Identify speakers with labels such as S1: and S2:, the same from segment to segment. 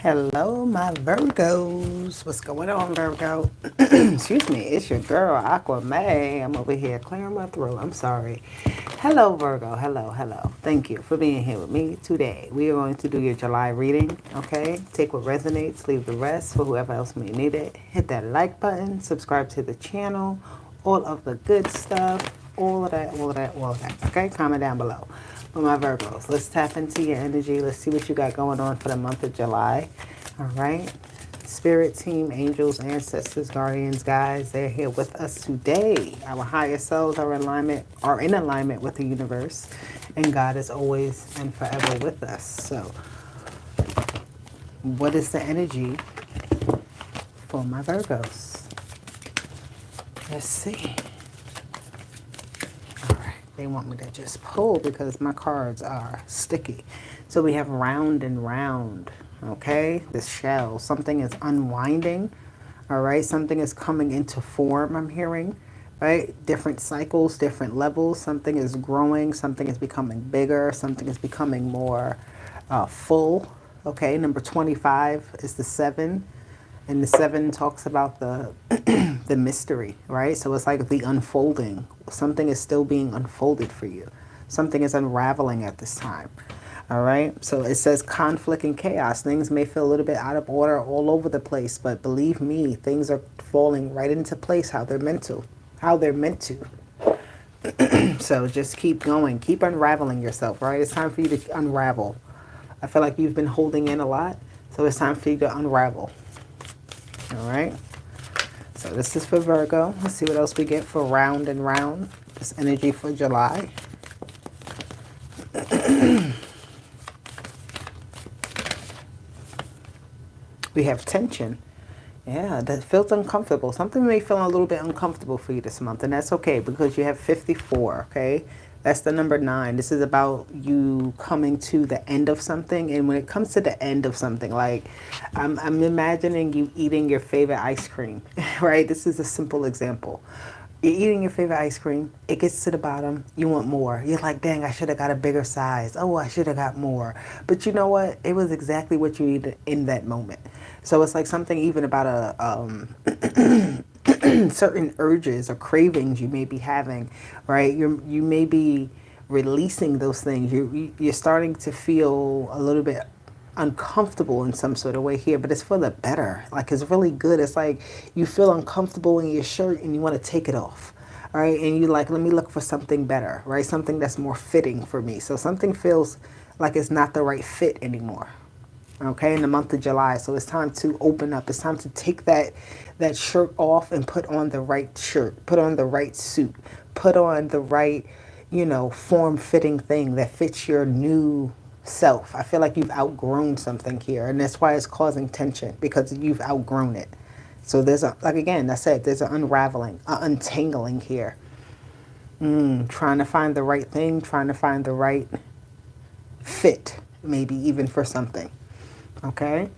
S1: Hello, my Virgos. What's going on, Virgo? Excuse me, it's your girl, Aqua May. I'm over here clearing my throat. I'm sorry. Hello, Virgo. Hello, hello. Thank you for being here with me today. We are going to do your July reading, okay? Take what resonates, leave the rest for whoever else may need it. Hit that like button, subscribe to the channel, all of the good stuff, all of that, all of that, all of that, okay? Comment down below. For my Virgos, let's tap into your energy. Let's see what you got going on for the month of July. All right. Spirit team, angels, ancestors, guardians, guides, they're here with us today. Our higher selves are in alignment with the universe, and God is always and forever with us. So, what is the energy for my Virgos? Let's see. They want me to just pull because my cards are sticky. So we have round and round, okay? The shell, something is unwinding, all right? Something is coming into form, I'm hearing, right? Different cycles, different levels. Something is growing, something is becoming bigger, something is becoming more full, okay? Number 25 is the 7. And the 7 talks about the the mystery, right? So it's like the unfolding. Something is still being unfolded for you. Something is unraveling at this time. All right. So it says conflict and chaos. Things may feel a little bit out of order all over the place, but believe me, things are falling right into place how they're meant to. How they're meant to. So just keep going. Keep unraveling yourself, right? It's time for you to unravel. I feel like you've been holding in a lot, so it's time for you to unravel. All right. So this is for Virgo. Let's see what else we get for round and round. This energy for July. We have tension. Yeah, that feels uncomfortable. Something may feel a little bit uncomfortable for you this month, and that's okay because you have 54, okay? That's the number 9. This is about you coming to the end of something. And when it comes to the end of something, like I'm imagining you eating your favorite ice cream, right? This is a simple example. You're eating your favorite ice cream. It gets to the bottom. You want more. You're like, dang, I should have got a bigger size. Oh, I should have got more. But you know what? It was exactly what you needed in that moment. So it's like something even about a certain urges or cravings you may be having, right? You may be releasing those things. You're starting to feel a little bit uncomfortable in some sort of way here, but it's for the better. Like it's really good. It's like you feel uncomfortable in your shirt and you want to take it off. All right. And you like, let me look for something better, right? Something that's more fitting for me. So something feels like it's not the right fit anymore. Okay, in the month of July. So it's time to open up. It's time to take that shirt off and put on the right shirt, put on the right suit, put on the right, form-fitting thing that fits your new self. I feel like you've outgrown something here, and that's why it's causing tension, because you've outgrown it. So there's like again, I said, there's an unraveling, an untangling here. Trying to find the right thing, trying to find the right fit, maybe even for something. Okay.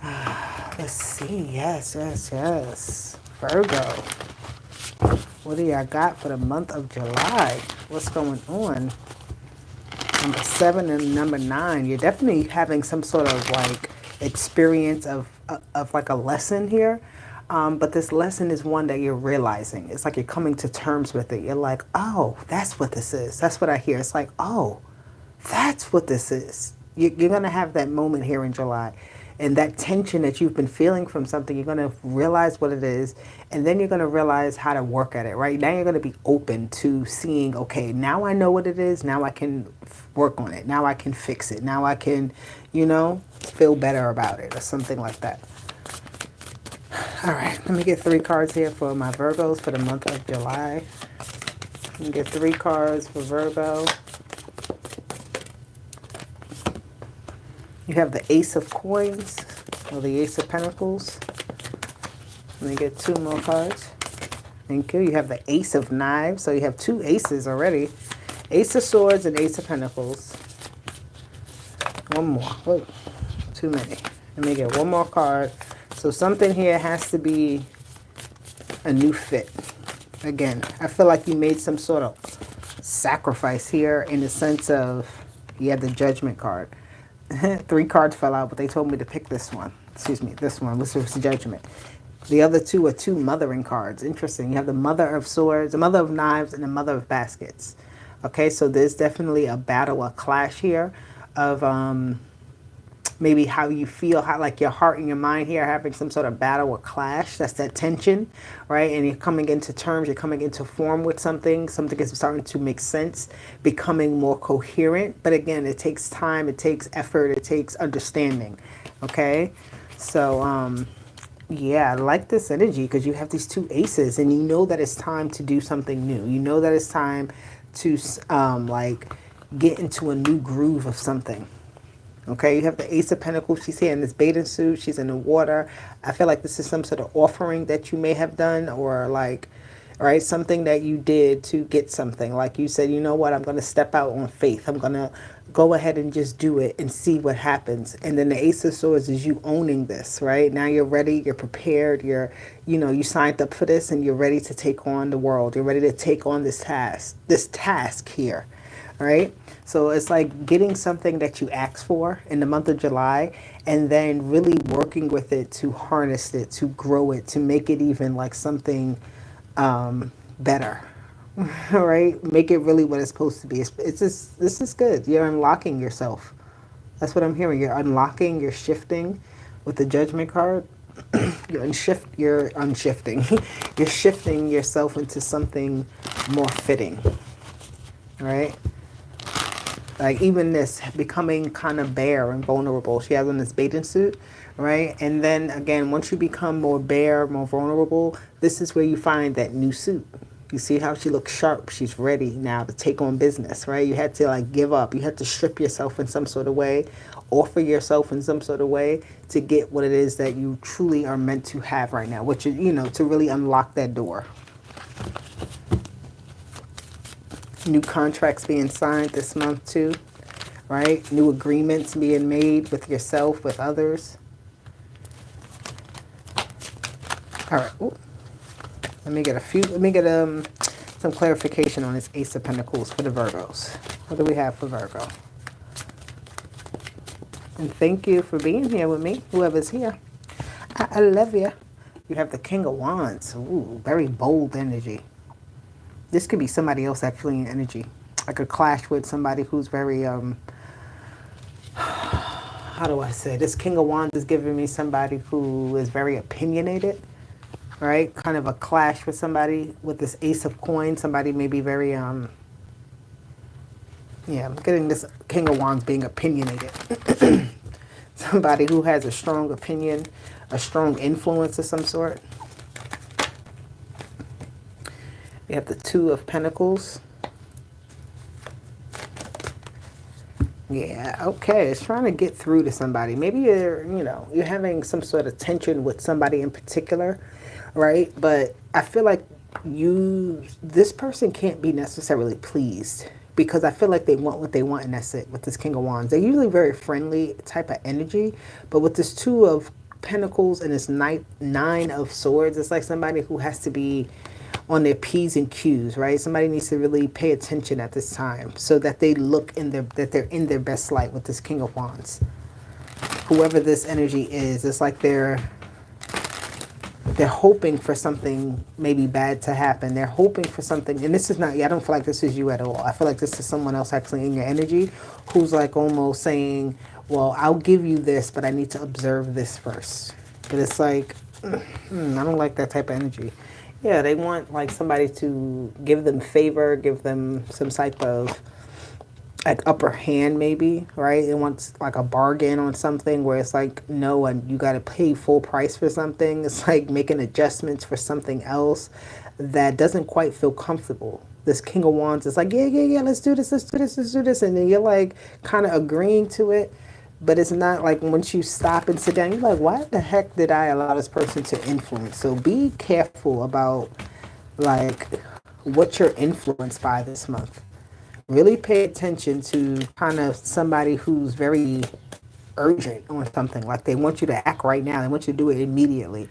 S1: Let's see. Yes. Virgo. What do y'all got for the month of July? What's going on? Number 7 and number 9. You're definitely having some sort of like experience of like a lesson here. But this lesson is one that you're realizing. It's like you're coming to terms with it. You're like, oh, that's what this is. That's what I hear. It's like, oh, that's what this is. You're going to have that moment here in July. And that tension that you've been feeling from something, you're going to realize what it is. And then you're going to realize how to work at it, right? Now you're going to be open to seeing, okay, now I know what it is. Now I can work on it. Now I can fix it. Now I can, feel better about it or something like that. All right, let me get 3 cards here for my Virgos for the month of July. Let me get 3 cards for Virgo. You have the Ace of Coins, or the Ace of Pentacles. Let me get 2 more cards. Thank you. You have the Ace of Knives, so you have 2 aces already. Ace of Swords and Ace of Pentacles. One more. Whoa, too many. Let me get 1 more card. So something here has to be a new fit. Again, I feel like you made some sort of sacrifice here in the sense of, you have the Judgment card. Three cards fell out, but they told me to pick this one. Excuse me, this one, which was Judgment. The other two are two mothering cards. Interesting. You have the Mother of Swords, the Mother of Knives, and the Mother of Baskets. Okay, so there's definitely a battle, a clash here of maybe how you feel, how like your heart and your mind here are having some sort of battle or clash. That's that tension, right? And you're coming into terms, you're coming into form with something. Something is starting to make sense, becoming more coherent. But again, it takes time, it takes effort, it takes understanding. Okay, so yeah, I like this energy because you have these two aces, and you know that it's time to do something new. You know that it's time to like get into a new groove of something. Okay, you have the Ace of Pentacles. She's here in this bathing suit. She's in the water. I feel like this is some sort of offering that you may have done, or like, right, something that you did to get something. Like you said, you know what, I'm going to step out on faith. I'm going to go ahead and just do it and see what happens. And then the Ace of Swords is you owning this, right? Now you're ready, you're prepared, you signed up for this, and you're ready to take on the world. You're ready to take on this task here, right? So it's like getting something that you asked for in the month of July, and then really working with it to harness it, to grow it, to make it even like something better. All right, make it really what it's supposed to be. It's just, this is good. You're unlocking yourself. That's what I'm hearing. You're unlocking. You're shifting with the Judgment card. You're unshifting. You're shifting yourself into something more fitting. All right. Like even this, becoming kind of bare and vulnerable. She has on this bathing suit, right? And then again, once you become more bare, more vulnerable, this is where you find that new suit. You see how she looks sharp. She's ready now to take on business, right? You had to like give up. You had to strip yourself in some sort of way, offer yourself in some sort of way to get what it is that you truly are meant to have right now, which is, to really unlock that door. New contracts being signed this month too, right? New agreements being made with yourself, with others. All right. Ooh. Let me get some clarification on this Ace of Pentacles for the Virgos. What do we have for Virgo? And thank you for being here with me, whoever's here. I love you. You have the King of Wands. Ooh, very bold energy. This could be somebody else actually in energy. I could clash with somebody who's very, how do I say? This King of Wands is giving me somebody who is very opinionated, right? Kind of a clash with somebody with this Ace of Coins. Somebody may be very, yeah, I'm getting this King of Wands being opinionated. Somebody who has a strong opinion, a strong influence of some sort. You have the Two of Pentacles. Yeah, okay. It's trying to get through to somebody. Maybe you're having some sort of tension with somebody in particular, right? But I feel like this person can't be necessarily pleased because I feel like they want what they want, and that's it with this King of Wands. They're usually very friendly type of energy, but with this Two of Pentacles and this Nine of Swords, it's like somebody who has to be on their P's and Q's, right? Somebody needs to really pay attention at this time so that they look that they're in their best light with this King of Wands. Whoever this energy is, it's like they're hoping for something maybe bad to happen. They're hoping for something, and this is not, I don't feel like this is you at all. I feel like this is someone else actually in your energy who's like almost saying, well, I'll give you this, but I need to observe this first. But it's like, I don't like that type of energy. Yeah, they want like somebody to give them favor, give them some type of like upper hand maybe, right? They want like a bargain on something where it's like, no, and you got to pay full price for something. It's like making adjustments for something else that doesn't quite feel comfortable. This King of Wands is like, yeah, let's do this. And then you're like kind of agreeing to it. But it's not like once you stop and sit down, you're like, why the heck did I allow this person to influence? So be careful about like what you're influenced by this month. Really pay attention to kind of somebody who's very urgent on something. Like they want you to act right now. They want you to do it immediately.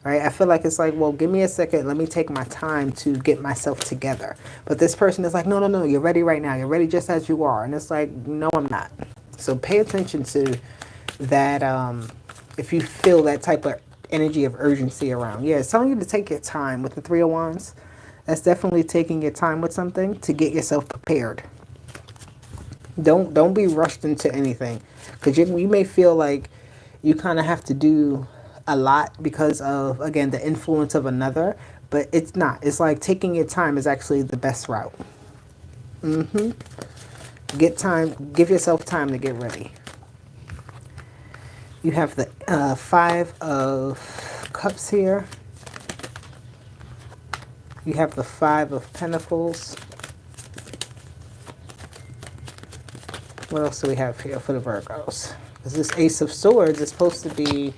S1: Right? I feel like it's like, well, give me a second. Let me take my time to get myself together. But this person is like, no, you're ready right now. You're ready just as you are. And it's like, no, I'm not. So pay attention to that. If you feel that type of energy of urgency around, yeah, it's telling you to take your time with the Three of Wands. That's definitely taking your time with something to get yourself prepared. Don't be rushed into anything, because you may feel like you kind of have to do a lot because of, again, the influence of another, but it's not. It's like taking your time is actually the best route. Get time, give yourself time to get ready. You have the Five of Cups here. You have the Five of Pentacles. What else do we have here for the Virgos? Because this Ace of Swords is supposed to be,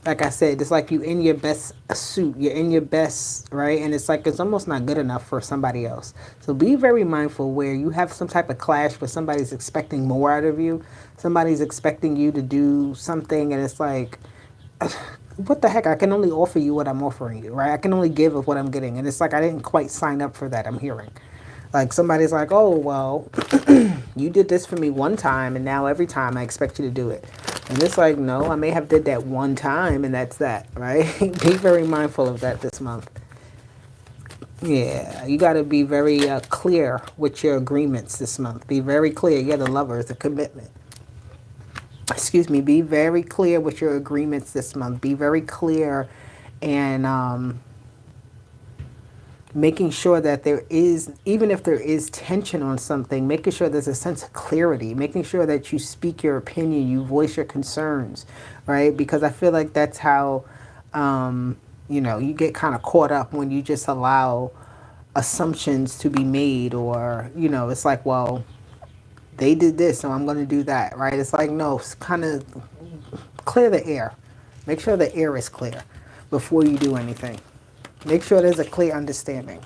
S1: like I said, it's like you in your best suit. You're in your best, right? And it's like it's almost not good enough for somebody else. So be very mindful where you have some type of clash where somebody's expecting more out of you. Somebody's expecting you to do something, and it's like, what the heck? I can only offer you what I'm offering you, right? I can only give of what I'm getting. And it's like I didn't quite sign up for that, I'm hearing. Like somebody's like, oh, well, you did this for me one time, and now every time I expect you to do it. And it's like, no, I may have did that one time, and that's that, right? Be very mindful of that this month. Yeah, you got to be very clear with your agreements this month. Be very clear. Yeah, the Lovers, the commitment. Excuse me. Be very clear with your agreements this month. Be very clear and making sure that there is, even if there is tension on something, making sure there's a sense of clarity, making sure that you speak your opinion, you voice your concerns, right? Because I feel like that's how, you know, you get kind of caught up when you just allow assumptions to be made, or, you know, it's like, well, they did this, so I'm going to do that, right? It's like, no, it's kind of clear the air. Make sure the air is clear before you do anything. Make sure there's a clear understanding,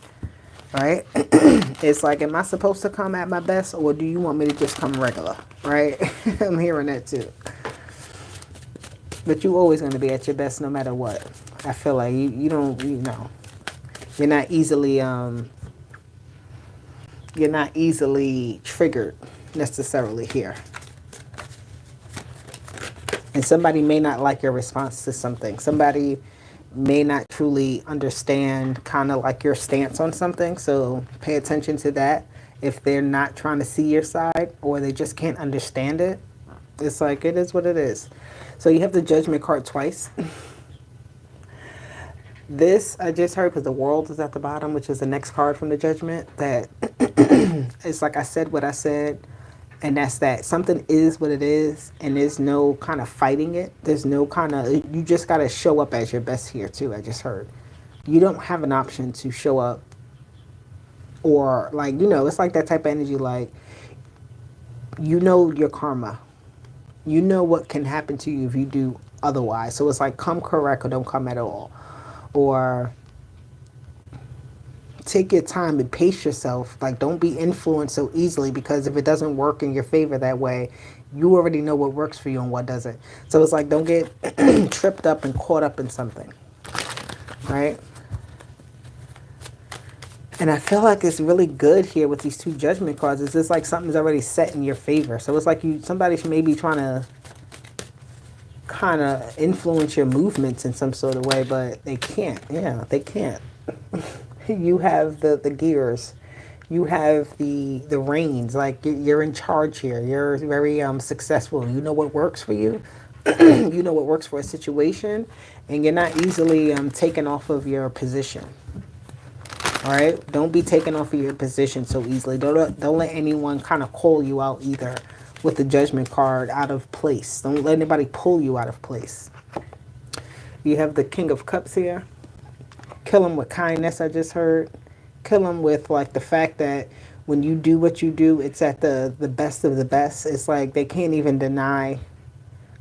S1: right? It's like, am I supposed to come at my best, or do you want me to just come regular, right? I'm hearing that too. But you're always going to be at your best no matter what. I feel like you don't, you know, you're not easily triggered necessarily here. And somebody may not like your response to something. Somebody may not truly understand kind of like your stance on something, so pay attention to that. If they're not trying to see your side, or they just can't understand it, it's like, it is what it is. So you have the Judgment card twice. This I just heard because the World is at the bottom, which is the next card from the Judgment, that it's like I said what I said. And that's that. Something is what it is, and there's no kind of fighting it. There's no kind of, you just got to show up as your best here too, I just heard. You don't have an option to show up, or like, you know, it's like that type of energy, like, you know your karma. You know what can happen to you if you do otherwise. So it's like, come correct or don't come at all. Or take your time and pace yourself. Like, don't be influenced so easily, because if it doesn't work in your favor that way, you already know what works for you and what doesn't. So it's like, don't get tripped up and caught up in something, right? And I feel like it's really good here with these two Judgment cards. It's just like something's already set in your favor. So it's like somebody may be trying to kind of influence your movements in some sort of way, but they can't. Yeah, they can't. You have the gears, you have the reins, like you're in charge here. You're very successful. You know what works for you. You know what works for a situation, and you're not easily taken off of your position. All right, don't be taken off of your position so easily. Don't let anyone kind of call you out either with the Judgment card out of place. Don't let anybody pull you out of place. You have the King of Cups here. Kill them with kindness, I just heard. Kill them with like the fact that when you do what you do, it's at the best of the best. It's like they can't even deny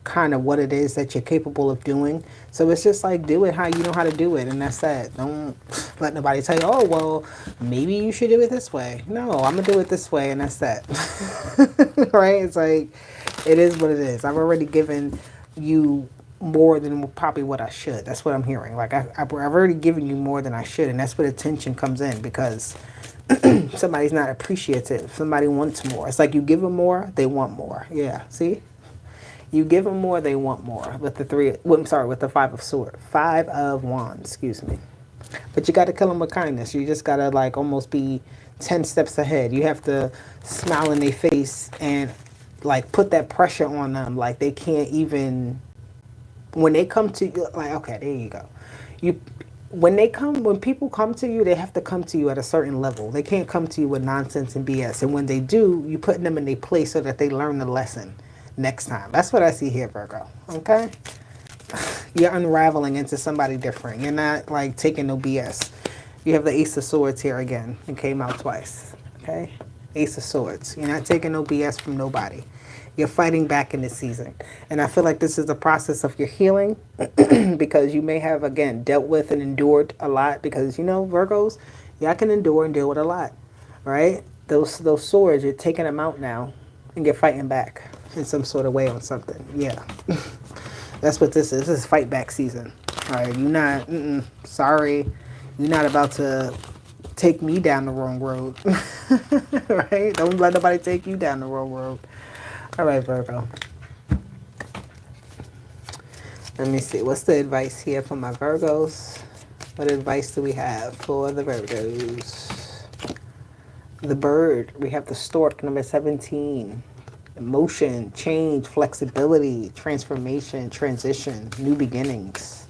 S1: kind of what it is that you're capable of doing. So it's just like, do it how you know how to do it, and that's that. Don't let nobody tell you, oh, well, maybe you should do it this way. No, I'm going to do it this way, and that's that. Right? It's like, it is what it is. I've already given you more than probably what I should. That's what I'm hearing. Like, I've already given you more than I should, and that's where the tension comes in, because Somebody's not appreciative. Somebody wants more. It's like you give them more, they want more. Yeah, see? You give them more, they want more. With the three, well, I'm sorry, with the five of wands, excuse me. But you got to kill them with kindness. You just got to like almost be 10 steps ahead. You have to smile in their face and like put that pressure on them. Like they can't even, when they come to you, like, okay, there you go. You, when people come to you, they have to come to you at a certain level. They can't come to you with nonsense and BS. And when they do, you put them in their place so that they learn the lesson next time. That's what I see here, Virgo. Okay? You're unraveling into somebody different. You're not like taking no BS. You have the Ace of Swords here again. It came out twice. Okay? Ace of Swords. You're not taking no BS from nobody. You're fighting back in this season. And I feel like this is a process of your healing because you may have, again, dealt with and endured a lot because, you know, Virgos, y'all can endure and deal with a lot, right? Those swords, you're taking them out now and you're fighting back in some sort of way on something. Yeah. That's what this is. This is fight back season. All right, you're not, sorry, you're not about to take me down the wrong road. Right? Don't let nobody take you down the wrong road. All right, Virgo. Let me see. What's the advice here for my Virgos? What advice do we have for the Virgos? The bird. We have the stork, number 17. Emotion, change, flexibility, transformation, transition, new beginnings.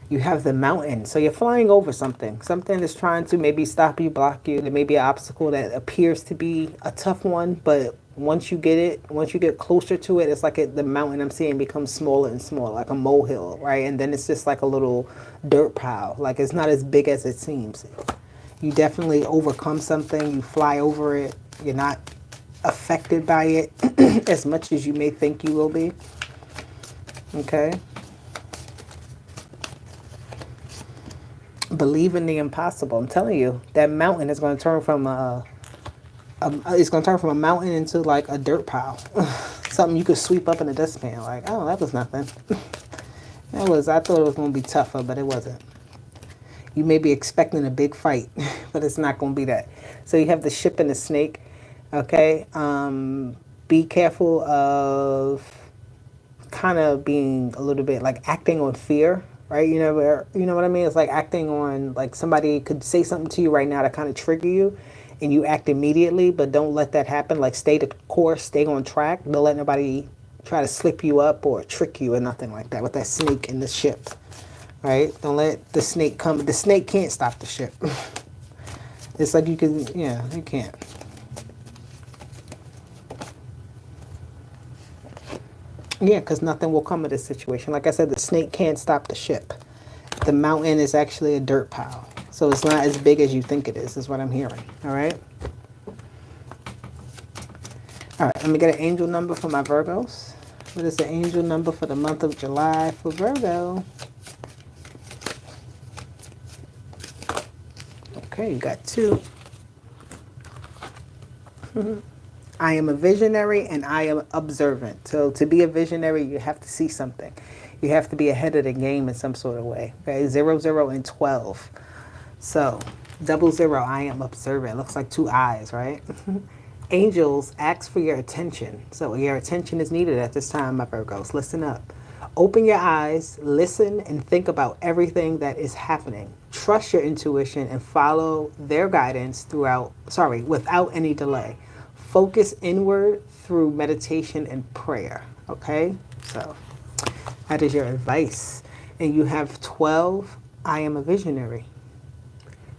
S1: You have the mountain. So you're flying over something. Something is trying to maybe stop you, block you. There may be an obstacle that appears to be a tough one, but once you get closer to it, it's like the mountain I'm seeing becomes smaller and smaller, like a molehill, right? And then it's just like a little dirt pile. Like it's not as big as it seems. You definitely overcome something. You fly over it. You're not affected by it as much as you may think you will be. Okay? Believe in the impossible. I'm telling you, that mountain is going to turn from it's going to turn from a mountain into like a dirt pile. Something you could sweep up in a dustpan. Like, oh, that was nothing. I thought it was going to be tougher, but it wasn't. You may be expecting a big fight, but it's not going to be that. So you have the ship and the snake. Okay? Be careful of kind of being a little bit like acting on fear. Right? You know what I mean? It's like acting on, like somebody could say something to you right now to kind of trigger you and you act immediately, but don't let that happen. Like stay the course, stay on track. Don't let nobody try to slip you up or trick you or nothing like that with that snake in the ship. Right? Don't let the snake come. The snake can't stop the ship. It's like you can't. Yeah, because nothing will come of this situation. Like I said, the snake can't stop the ship. The mountain is actually a dirt pile. So it's not as big as you think it is what I'm hearing. All right? All right, let me get an angel number for my Virgos. What is the angel number for the month of July for Virgo? Okay, you got 2. I am a visionary and I am observant. So to be a visionary, you have to see something. You have to be ahead of the game in some sort of way. Okay, 0, 0, and 12. So 00, I am observant. Looks like 2 eyes, right? Angels ask for your attention. So your attention is needed at this time, my Virgos. Listen up. Open your eyes, listen, and think about everything that is happening. Trust your intuition and follow their guidance without any delay. Focus inward through meditation and prayer. Okay? So that is your advice. And you have 12, I am a visionary.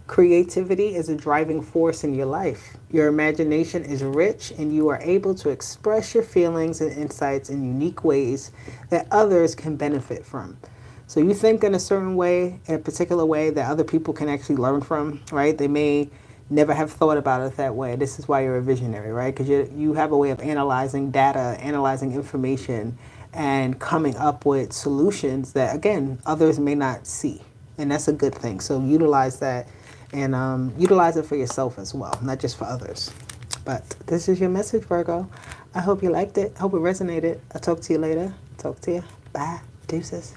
S1: Creativity is a driving force in your life. Your imagination is rich and you are able to express your feelings and insights in unique ways that others can benefit from. So you think in a certain way, in a particular way that other people can actually learn from, right? They may never have thought about it that way. This is why you're a visionary, right? Because you have a way of analyzing data, analyzing information, and coming up with solutions that, again, others may not see. And that's a good thing. So utilize that and utilize it for yourself as well, not just for others. But this is your message, Virgo. I hope you liked it. Hope it resonated. I'll talk to you later. Talk to you. Bye. Deuces.